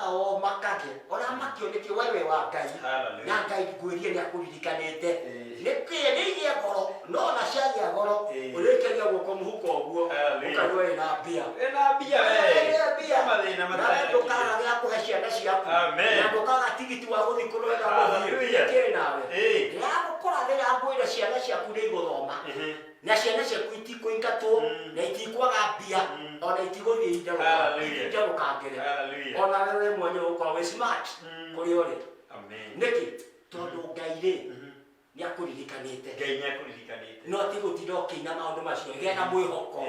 makage ona makio nĩkĩ wewe wa Ngai na Ngai ngwĩrie nĩ akũririkanĩte nĩkĩ nĩigĩa goro no na ciagĩa goro ũrĩkĩria guoko mũhuko ũguo ũkaigua wĩna mbia na ndũkaga gĩa kũhe ciana ciaku na ndũkaga tigiti wa gũthiĩ kũrũga mũthiĩ kĩrĩ nawe ndĩragũkora rĩrĩa ngwĩra ciana ciaku nĩ igũthoma na ciana ciaku itikũingatwo na itikwaga mbia ona itigũthiĩ itarũkangĩre ona wewe mwenye ũkorwo wĩ smart kũrĩa ũrĩ. Nĩkĩ tondũ Ngai rĩ nĩ akũririkanĩte no ti gũtinda ũkĩina maũndũ macio. Gĩa na mwĩhoko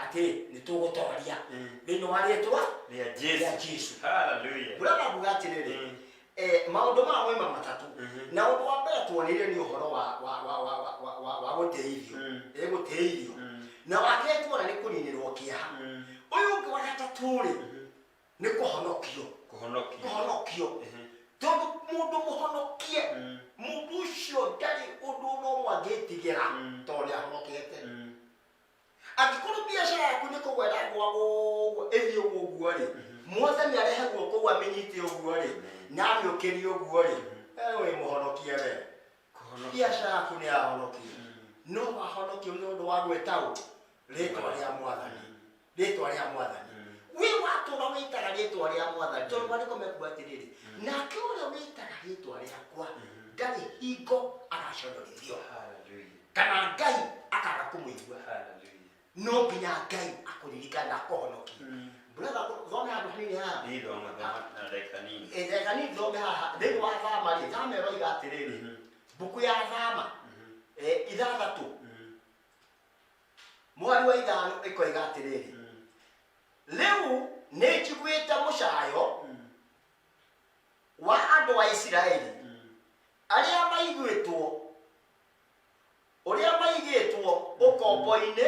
atĩ nĩ tũgũtoria thĩinĩ wa rĩĩtwa rĩa Jesũ. Ũrĩa nguga atĩrĩrĩ maũndũ maya moima matatũ na ũndũ wa mbere tuonire nĩ ũhoro wa gũtĩithio na wakerĩ tuona nĩ kũninĩrwo kĩeha. Ũyũ ũngĩ wa gatatũ rĩ nĩ kũhonokio tondũ mũndũ mũhonokie mũndũ ũcio ndarĩ ũndũ no mwangĩtigĩra tondũ nĩ ahonokete. Angĩkorwo biacara yaku nĩ kũgwa ĩragwa ũguo ĩthiĩ ũguo rĩ mwathani arehe guoko ũguo amenyite ũguo rĩ na amĩũkĩrie ũguo rĩ wĩ mũhonokie we biacara yaku nĩ yahonokio no wahonokio nĩ ũndũ wa gwĩtaũ rĩĩtwa rĩa mwathani we watũra wĩtaga rĩĩtwa rĩa mwathani tondũ maandĩko mekuga atĩrĩrĩ nake ũrĩa wĩtaga rĩĩtwa rĩakwa ndarĩ hingo agaconorithio kana Ngai akaga kũmũigua no nginya Ngai akũririkana akũhonokie. Brother thome handũ hanini haha ndagĩka nini thome haha thĩinĩ wa Thama rĩ Thama ĩroiga atĩrĩrĩ mbuku ya Thama 6 mweri wa 5 ĩkoiga atĩrĩrĩ rĩu nĩ njiguĩte mũcayo wa andũ a Isiraeli arĩa maigĩtwo ũkombo-inĩ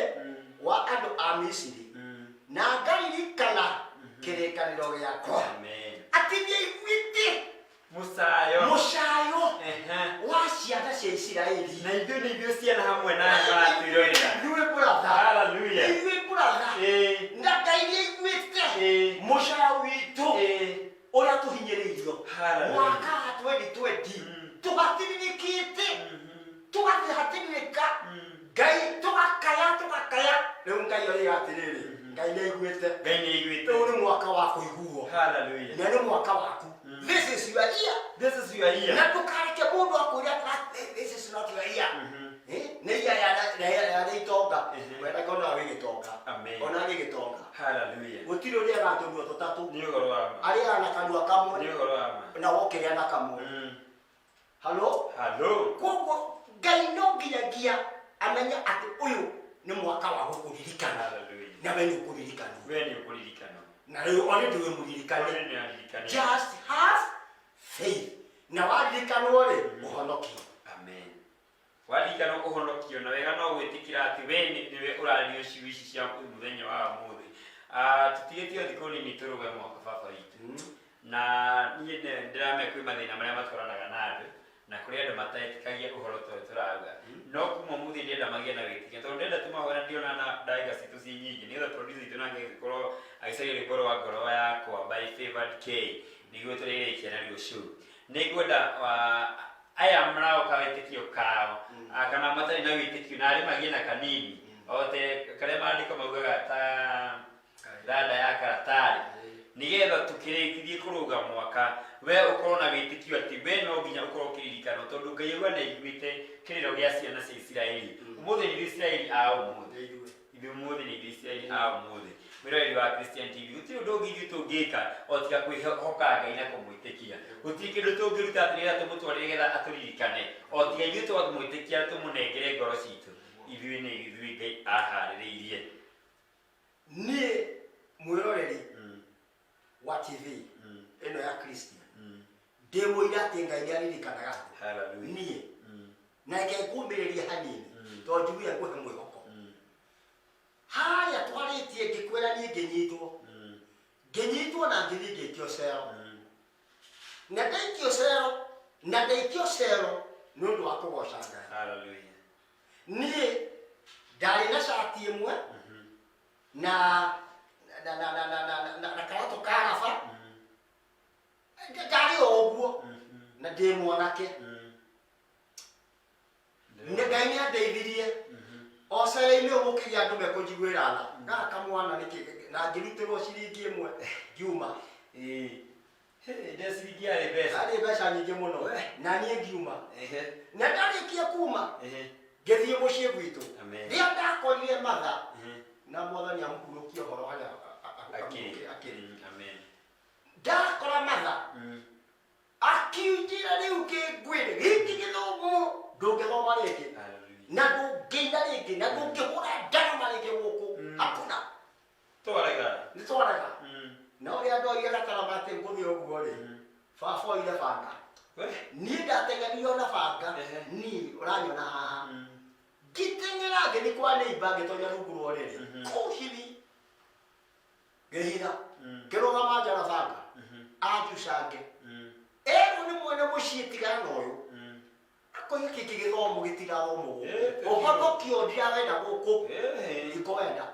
wa andũ a Misiri na ngaririkana kĩrĩkanĩro gĩakwa atĩ nĩaiguĩte mũcayo wa ciana cia Isiraeli
na ithuĩ ciana hamwe nawe maratwĩrorera
ithuĩ brother na Ngai nĩaiguĩte mũcayo witũ ũrĩa tũhinyĩrĩirio mwaka wa 2020 tũgatirirĩkĩte tũgathihatĩrĩrĩka Ngai tũgakaya rĩu Ngai oiga atĩrĩrĩ Ngai nĩaiguĩte rĩu nĩ mwaka wa kũiguo na nĩ mwaka waku. This is your year na ndũkareke mũndũ akwĩre this is not your year nĩ ya itonga wenda kona wĩgĩtonga ona wĩgĩtonga gũtirĩ ũrĩa agatũrio tũtatũ arĩa na kanua kamwe na wokĩrĩa na kamwe. Koguo Ngai no nginyagia amenya atĩ ũyũ nĩ mwaka wa gũkũririkana na we nĩ ũkũririkanwo na rĩu ona ndĩwe mũririkane just have faith na waririkanwo rĩ ũhonokio.
waririkana ũhonokio na wega no gwĩtĩkĩra atĩ we nĩwe ũrario ciugo ici cia mũthenya wa ũmũthĩ. Tũtigĩtio thikũ nini tũrũge mwaka baba witũ, na niĩ ndĩramenya kwĩ mathĩna marĩa matwaranaga na andũ na kũrĩ andũ matetĩkagia ũhoro ta ũyũ tũrauga, no kuma ũmũthĩ ndĩrenda magĩe na wĩtĩkia, tondũ ndĩrenda tũmahũra ndiona na ndagĩka citũ ciĩ nyingĩ, nĩgetha producer witũ nake angĩkorwo agĩcaria rwĩmbo rwa ngoro yakwa by Favored K nĩguo tũrĩrĩkia na rũciũ. Nĩngwenda aya maraoka wĩtĩkio kao kana matarĩ na wĩtĩkio na arĩa magĩe na kanini ote karĩa maandĩko maugaga ta rada ya karatarĩ, nĩgetha tũkĩrĩkithie kũrũga mwaka we ũkorwo na wĩtĩkio atĩ we no nginya ũkorwo ũkĩririkanwo, tondũ Ngai auga nĩaiguĩte kĩrĩro gĩa ciana cia Isiraeli. Ũmũthĩ nĩ Isiraeli a ũmũthĩ, ithuĩ ũmũthĩ nĩ Isiraeli a ũmũthĩ. Mwĩroreri wa Christian TV, gũtirĩ ũndũ ũngĩ ithuĩ tũngĩka o tiga kwĩhoka Ngai na kũmwĩtĩkia. Gũtirĩ kĩndũ tũngĩruta atĩ nĩgetha tũmũtwarĩre getha atũririkane, o tiga ithuĩ twamwĩtĩkia tũmũnengere ngoro citũ. Ithuĩ nĩ ithuĩ Ngai aharĩrĩirie.
Niĩ mwĩroreri wa TV ĩno ya Christian ndĩmũira atĩ Ngai nĩaririkanaga niĩ na ngũmĩrĩria hanini, tondũ njiguire ngũhe mwĩhoko. Harĩa twarĩtie ngĩkwĩra niĩ ngĩnyitwo na ngĩthiĩ ngĩikio cero, na ndaikio cero nĩ ũndũ wa kũgoca Ngai. Niĩ ndarĩ na cati ĩmwe na karatũ karaba, ndarĩ o ũguo na ndĩ mwanake. Nĩ Ngai nĩandeithirie o cero-inĩ ũgũkĩgĩa andũ mekũnjiguĩra tha, gaka mwana na ngĩrutĩrwo ciringi ĩmwe ngiuma.
Ciringi yarĩ mbeca,
arĩ mbeca nyingĩ mũno, na niĩ ngiuma. Na ndarĩkia kuma ngĩthiĩ mũciĩ gwitũ, rĩrĩa ndakorire matha na Mwathani amũhurũkie ũhoro harĩa akĩrĩ, ndakora matha akiunjĩra rĩu kĩngwĩre gĩkĩ gĩthomo ndũngĩthoma rĩngĩ na ndũngĩina rĩngĩ na ndũngĩhũra ndarama rĩngĩ gũkũ, hakuna, nĩtwarega. Na ũrĩa andũ oire gatarama atĩ ngũthiĩ ũguo rĩ, baba oire banga, niĩ ndateng'eririo na banga, niĩ ũranyona haha ngĩteng'era ngĩthiĩ kwa neighbor ngĩtonya rungu rwa ũrĩrĩ kũhiri ngĩhitha ngĩrũgama nja na banga anjucange rĩu nĩ mwene mũciĩ tigana na ũyũ akoiga gĩkĩ gĩthomo gĩtirathomwo gũkũ, ũhonokio ndirarenda gũkũ, ndikwenda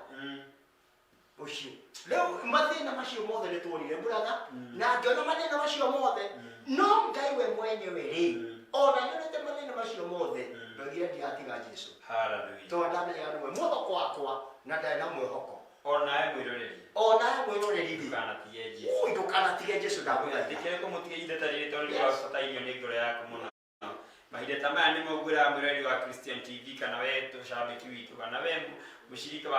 ũcio. Rĩu mathĩna macio mothe nĩtuonire brother, na ngĩona mathĩna macio mothe no Ngai we mwenyewe rĩ ona nyonete mathĩna macio mothe ndoigire ndigatiga Jesũ, tondũ ndamenyaga nĩwe mwĩhoko wakwa na ndarĩ na mwĩhoko.
Onawe
mwĩroreri ndũkanatige Jesũ, ndagwĩra
ndikĩre kũmũtiga ihinda ta rĩrĩ, tondũ nĩũrabatairio nĩ ngoro yaku mũno. Mahinda ta maya nĩmo ngwĩraga mwĩroreri wa Christian TV kana we tũcambĩki witũ kana we mũcirika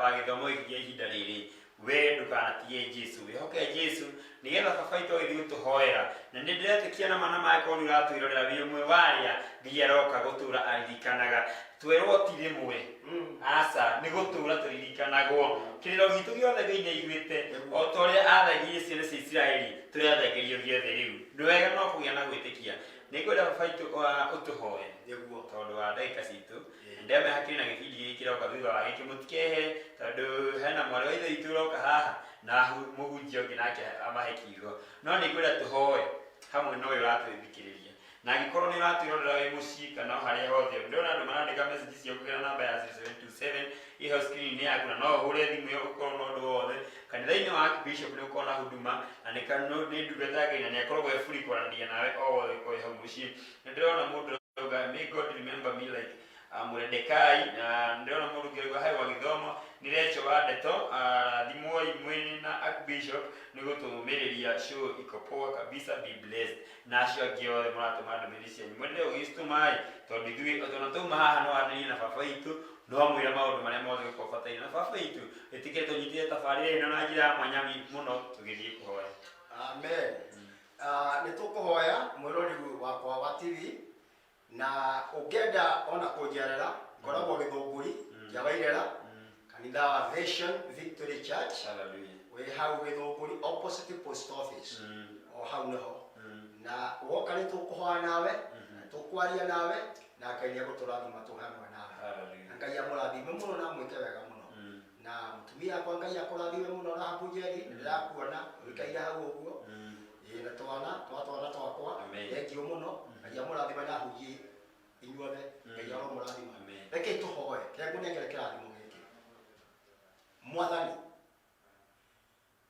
wa gĩthomo gĩkĩ gĩa ihinda rĩrĩ, we ndũkanatige Jesũ, wĩhoke Jesũ nĩgetha baba witũ agĩthiĩ gũtũhoera. Na nĩndĩretĩkia nama mangĩkorwo nĩũratwĩrorera wĩ ũmwe wa arĩa Ngai aroka gũtũũra aririkanaga. Twerwo ti rĩmwe, aca nĩ gũtũũra tũririkanagwo. Kĩrĩro gitũ gĩothe Ngai nĩaiguĩte, o ta ũrĩa athagirie ciana cia Isiraeli tũrĩathagĩrio gĩothe rĩu. Nĩ wega no kũgĩa na gwĩtĩkia. Nĩngwenda baba witũ ũtũhoe tondũ wa ndagĩka citũ, ndĩrame hakiri na gĩbindi gĩkĩ kĩroka thutha wa gĩkĩ, mũtikehe tondũ hena mwarĩ wa ithe witũ ũroka haha na mũhunjia ũngĩ nake amahe kiugo, no nĩngwenda tũhoe hamwe na ũyũ ũratwĩthikĩrĩria. Na angĩkorwo nĩũratwĩrorera wĩ mũciĩ kana harĩa hothe, ndĩrona andũ marandĩka message ciao kũgerera namba ya 0727 ĩho screen-inĩ yaku, na no ũhũre thimũ ĩyo ũkorwo na ũndũ wothe. Kanitha-inĩ wa Archbishop nĩũkorwo na huduma na nĩ ndungata Ngai na nĩakoragwo e free kwaranĩria nawe o wothe ũrĩ hau mũciĩ. Nĩndĩrona mũndũ arauga may God remember me like Mũrendekai, na ndĩrona mũndũ ũngĩ arauga hai wa gĩthomo nĩ Recho wa Ndeto, rathimwo imwe na Archbishop nĩ gũtũmĩrĩria show iko poa kabisa, be blessed. Na acio angĩ othe maratũma ndũmĩrĩri cianyu mwendelee ũgĩcitũma, tondũ ithuĩ ona twauma haha no aranĩrie na baba witũ, no mwĩra maũndũ marĩa mothe gũkorwo bataire na baba witũ. Ĩtĩkĩre tũnyitire tabarĩra ĩno na njĩra ya mwanya mũno tũgĩthiĩ kũhoya.
Amen. Nĩtũkũhoya mwĩroreri wakwa wa TV, na ũngĩenda ona kũnjerera ngoragwo Gĩthũngũri kĩa Wairera, kanitha wa Vision Victory Church, wĩ hau Gĩthũngũri opposite post office, o hau nĩho. Na woka nĩtũkũhoya nawe, tũkwaria nawe na Ngai nĩegũtũrathima tũhamwe nawe.
Hallelujah.
Ngai amũrathime mũno na mwĩke wega mũno. Na mũtumia akwa Ngai akũrathime mũno na Bunjeri, ndĩrakuona ũikaire hau ũguo. Na twana twakwa thengio mũno. Ngai amũrathime na Bunjeri inyuothe. Ngai aromũrathima. Reke tũhoe kĩngũnengere kĩrathimo gĩkĩ. Mwathani,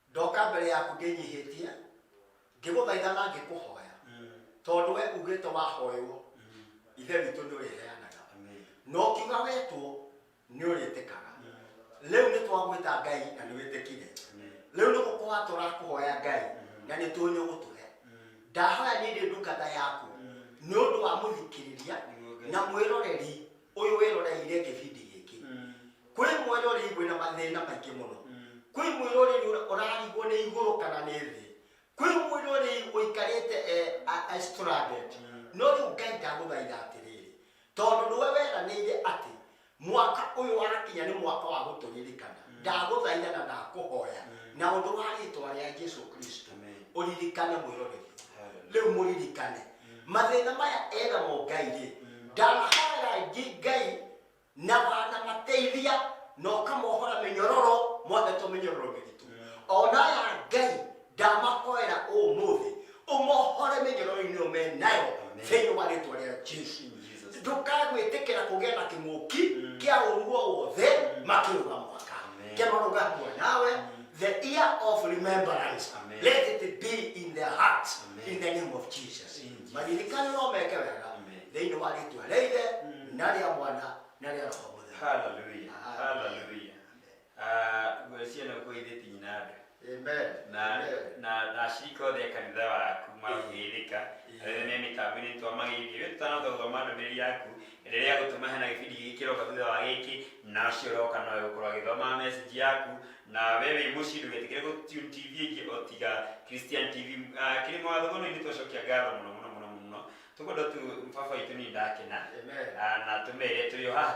ndoka mbere yaku ngĩnyihĩtie, ngĩgũthaitha na ngĩkũhoya, tondũ we ugĩte wahoywo ithe witũ nĩ ũrĩheanaga, no kiuga wetwo nĩ ũrĩtĩkaga. Rĩu nĩ twagwĩta Ngai na nĩ wĩtĩkire. Rĩu nĩ gũkorwo tũrakũhoya Ngai na nĩ tũĩ nĩ ũgũtũhe. Ndahoya nĩ ndĩ ndungata yaku nĩ ũndũ wa mũthikĩrĩria na mwĩroreri ũyũ wĩroreire kĩbindi gĩkĩ. Kwĩ mwĩroreri kwĩna mathĩna maingĩ mũno. Kwĩ mwĩroreri ũrarigwo nĩ igũrũ kana nĩ thĩ. Kwĩ mwĩroreri ũikarĩte stranded. No rĩu Ngai ndagũthaitha atĩrĩrĩ, tondũ nĩwe weranĩire atĩ mwaka ũyũ wakinya nĩ mwaka wa gũtũririkana. Ndagũthaitha na ndakũhoya na ũndũ wa rĩĩtwa rĩa Jesũ Kristo ũririkane mwĩroreri. Rĩu mũririkane mathĩna maya eragwo Ngai rĩ, ndanahoera Ngai na wanamateithia na ũkamohora mĩnyororo mohetwo mĩnyororo mĩritũ. Ona aya Ngai ndamahoera ũmũthĩ ũmohore mĩnyororo-inĩ ĩyo menayo thĩinĩ wa rĩĩtwa rĩa Jesũ. Ndũkagwĩtĩkĩra kũgĩa na kĩng'ũki kĩa ũru o wothe makĩrũga mwaka. Kĩmarũga hamwe nawe, the ear of remembrance, let it be in their hearts in the name of Jesus. Maririkane no meke wega thĩinĩ wa rĩĩtwa rĩa Ithe na rĩa Mwana na rĩa Roho Mũtheru.
Hallelujah. Hallelujah. Gwĩciana kũithĩti nyina andũ.
Amen.
Na ashirika othe kanitha waku magĩthĩka rĩrĩa nĩ mĩtambo-inĩ twamagĩithio tũtanathoma ndũmĩrĩri yaku rĩrĩa gũtũma hena gĩbindi gĩkĩ kĩroka thutha wa gĩkĩ na ũcio ũroka no gũkorwo agĩthoma message yaku na we wĩ mũciĩ ndũgetĩkĩre gũtune TV ĩngĩ o tiga Christian TV. Kĩrĩ mawatho mũno nĩ tũcokia ngatho mũno tũkwenda tu baba witũ nĩ ndakena na tũmere tũrĩ o haha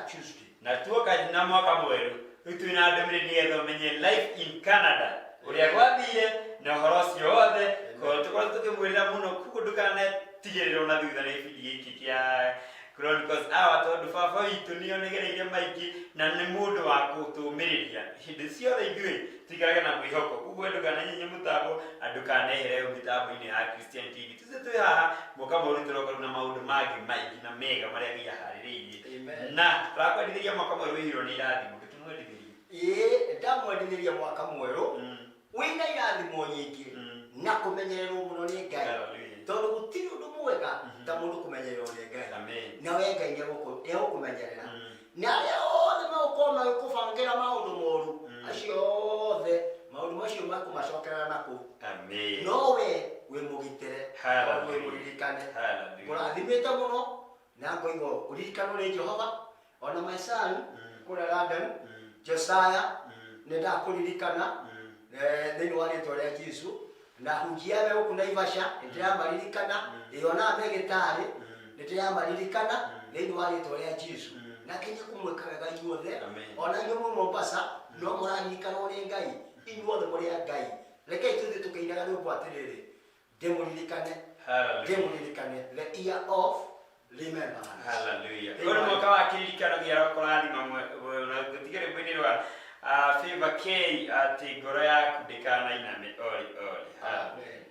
Tuesday na tuoka na mwaka mwerũ rĩu twĩ na ndũmĩrĩri nĩgetha ũmenye life in Canada ũrĩa gwathire na ũhoro ũcio wothe tũkorwo tũkĩmwĩrĩra mũno koguo ndũkanetigĩrĩra ona thutha nĩ gĩbindi gĩkĩ kĩa Chronicles Hour tondũ baba witũ nĩ onegereire maingĩ na nĩ mũndũ wa gũtũmĩrĩria hĩndĩ ciothe ithuĩ tũikarage na mwĩhoko. Koguo ndũkananyenye mũtambo na ndũkanehere mĩtambo-inĩ ya Christian TV. Twĩ haha mwaka mwerũ tũroka na maũndũ mangĩ maingĩ na mega marĩa Ngai aharĩrĩirie na tũrakwendithĩria mwaka mwerũ wĩhirwo nĩ irathimo.
Ndamwendithĩria mwaka mwerũ wĩna irathimo nyingĩ na kũmenyererwo mũno nĩ Ngai, tondũ gũtirĩ ũndũ mwega ta mũndũ kũmenyererwo nĩ Ngai. Na we Ngai nĩegũkũmenyerera na arĩa othe megũkorwo magĩkũbangĩra maũndũ moru acio othe maũndũ macio makũmacokerera nakũu. No we wĩ mũgitĩre wĩ mũririkane mũrathimĩte mũno na ngoiga ũririkanwo nĩ Jehova. Ona my son kũrĩa London Josiah nĩ ndakũririkana thĩinĩ wa rĩĩtwa rĩa Jesũ na hunjia we gũkũ Naivasha nĩ ndĩramaririkana ona Megĩtarĩ nĩ ndĩramaririkana thĩinĩ wa rĩĩtwa rĩa Jesũ na Kenya kũmwĩka wega inyuothe. Ona inyuĩ Mombasa no mũraririkanwo nĩ Ngai inyuothe mũrĩ a Ngai. Rekei tũthiĩ tũkĩinaga rwĩmbo atĩrĩrĩ ndĩmũririkane the ear of remembrance.
Hallelujah. Kwa mwaka wa kiririkano gĩa kũrathima na gũtigĩrĩra rwĩmbo-inĩ rwa Favor K atĩ ngoro yaku ndĩkanainame ori. Amen.